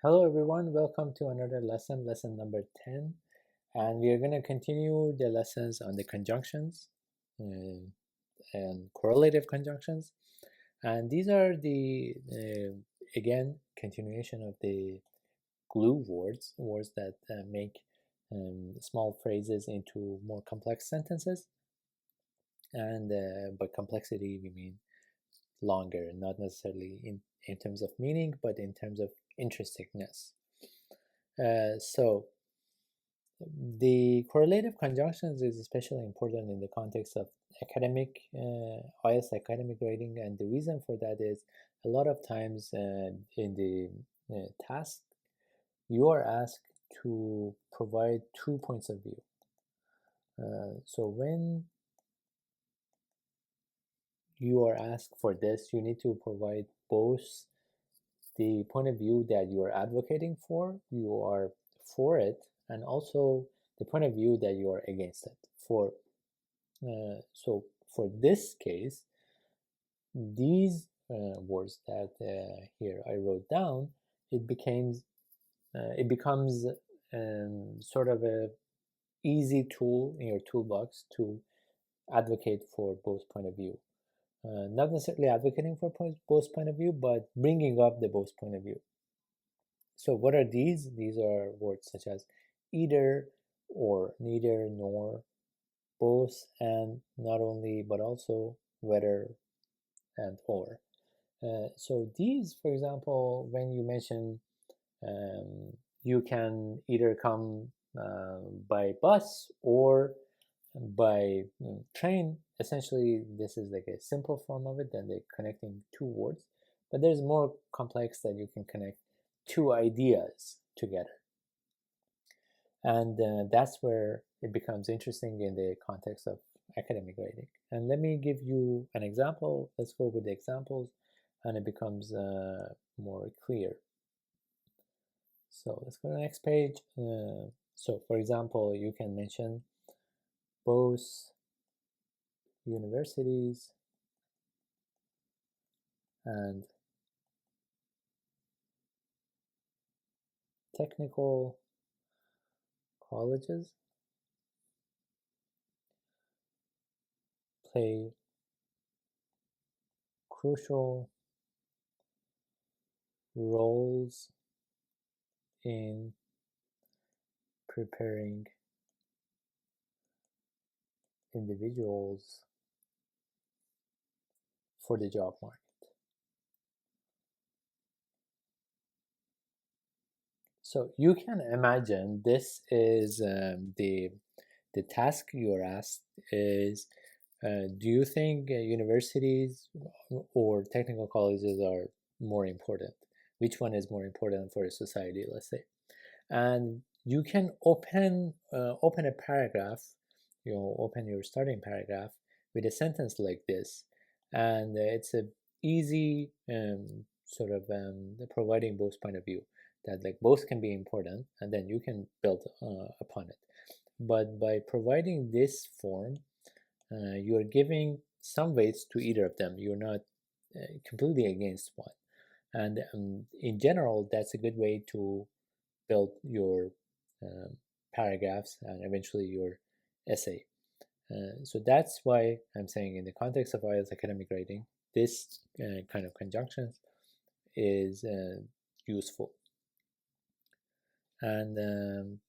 Hello everyone, welcome to another lesson number 10, and we are going to continue the lessons on the conjunctions and correlative conjunctions. And these are the again continuation of the glue words that make small phrases into more complex sentences. And by complexity we mean longer, not necessarily in terms of meaning, but in terms of interestingness. So the correlative conjunctions is especially important in the context of academic IELTS academic grading, and the reason for that is a lot of times in the task you are asked to provide 2 points of view. So when you are asked for this, you need to provide both the point of view that you are advocating for, you are for it, and also the point of view that you are against it. So for this case, these words that here I wrote down, it becomes sort of a easy tool in your toolbox to advocate for both point of view. Not necessarily advocating for both point of view, but bringing up the both point of view. So what are these? These are words such as either, or, neither, nor, both, and, not only, but also, whether, and or. So these, for example, when you mention you can either come by bus or by train, essentially this is like a simple form of it, then they're connecting two words, but there's more complex that you can connect two ideas together. And that's where it becomes interesting in the context of academic grading. And let me give you an example. Let's go with the examples and it becomes more clear. So let's go to the next page. So for example, you can mention both universities and technical colleges play crucial roles in preparing individuals for the job market. So you can imagine this is the task you are asked is, do you think universities or technical colleges are more important? Which one is more important for a society, let's say? And you can open a paragraph, open your starting paragraph with a sentence like this, and it's a easy sort of providing both point of view, that like both can be important, and then you can build upon it. But by providing this form, you're giving some weights to either of them. You're not completely against one. And in general, that's a good way to build your paragraphs and eventually your essay. So that's why I'm saying in the context of IELTS academic grading, this kind of conjunctions is useful. And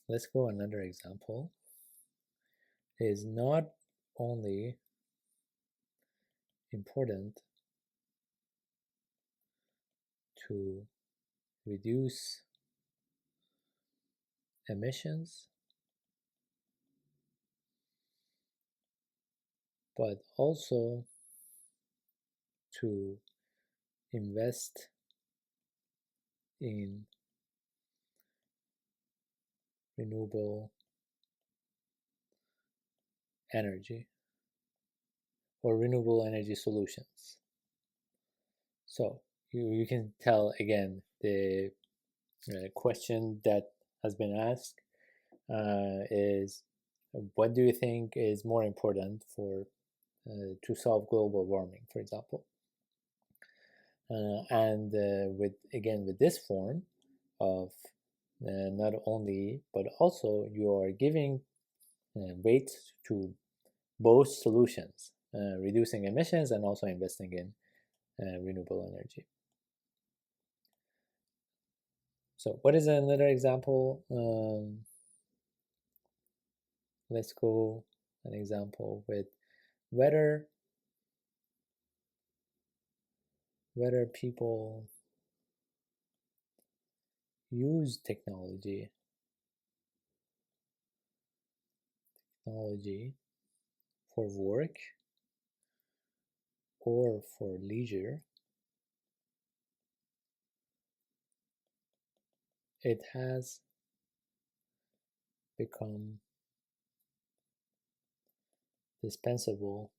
let's go another example. Is not only important to reduce emissions, but also to invest in renewable energy or renewable energy solutions. So you can tell again the question that has been asked is, what do you think is more important for to solve global warming, for example? And with this form, of not only, but also you are giving weight to both solutions, reducing emissions and also investing in renewable energy. So what is another example? Let's go an example with whether people use technology for work or for leisure. It has become dispensable.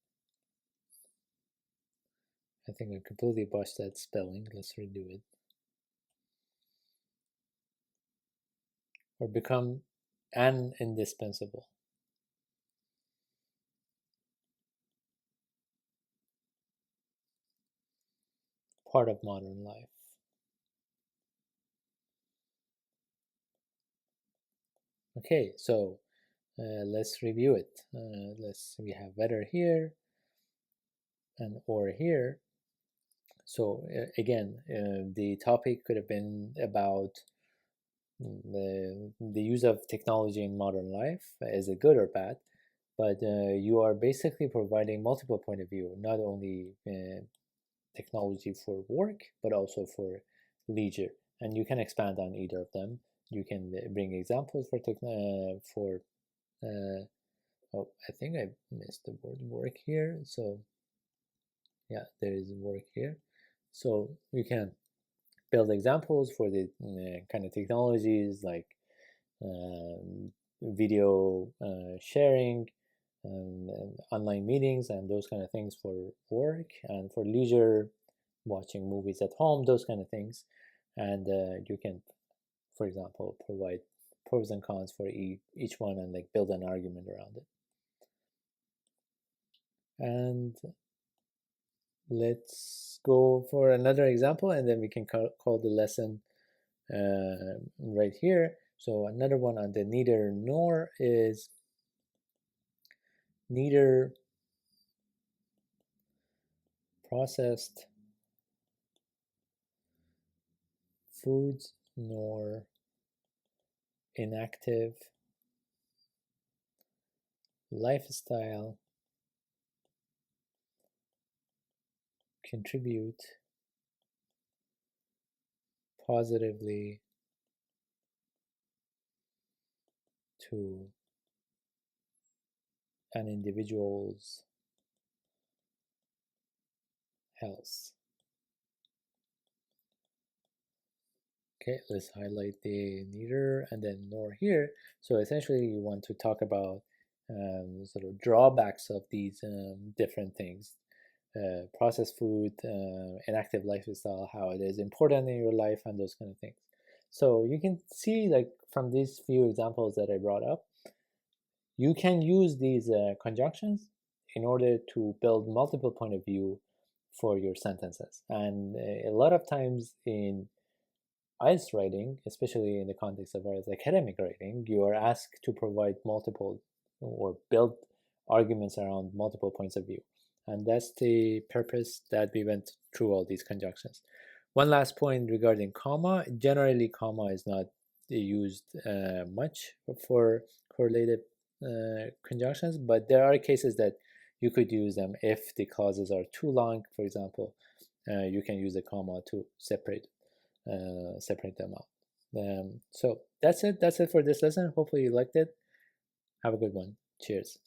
I think I completely botched that spelling. Let's redo it. Or become an indispensable part of modern life. Okay, so let's review it. We have whether here and or here. So again, the topic could have been about the use of technology in modern life. Is it good or bad? But you are basically providing multiple point of view, not only technology for work, but also for leisure. And you can expand on either of them. You can bring examples for oh, I think I missed the word work here. So yeah, there is work here. So you can build examples for the kind of technologies like video sharing, and online meetings and those kind of things for work, and for leisure, watching movies at home, those kind of things. And you can, for example, provide pros and cons for each one and like build an argument around it. And let's go for another example, and then we can call the lesson right here. So another one on the neither nor is neither processed foods nor inactive lifestyle contribute positively to an individual's health. Okay, let's highlight the neither and then nor here. So essentially you want to talk about sort of drawbacks of these different things. Processed food, inactive lifestyle, how it is important in your life, and those kind of things. So you can see, like, from these few examples that I brought up, you can use these conjunctions in order to build multiple point of view for your sentences. And a lot of times in IELTS writing, especially in the context of IELTS academic writing, you are asked to provide multiple or build arguments around multiple points of view. And that's the purpose that we went through all these conjunctions. One last point regarding comma. Generally, comma is not used much for correlative conjunctions, but there are cases that you could use them if the clauses are too long. For example, you can use a comma to separate them out. So that's it for this lesson. Hopefully you liked it. Have a good one. Cheers.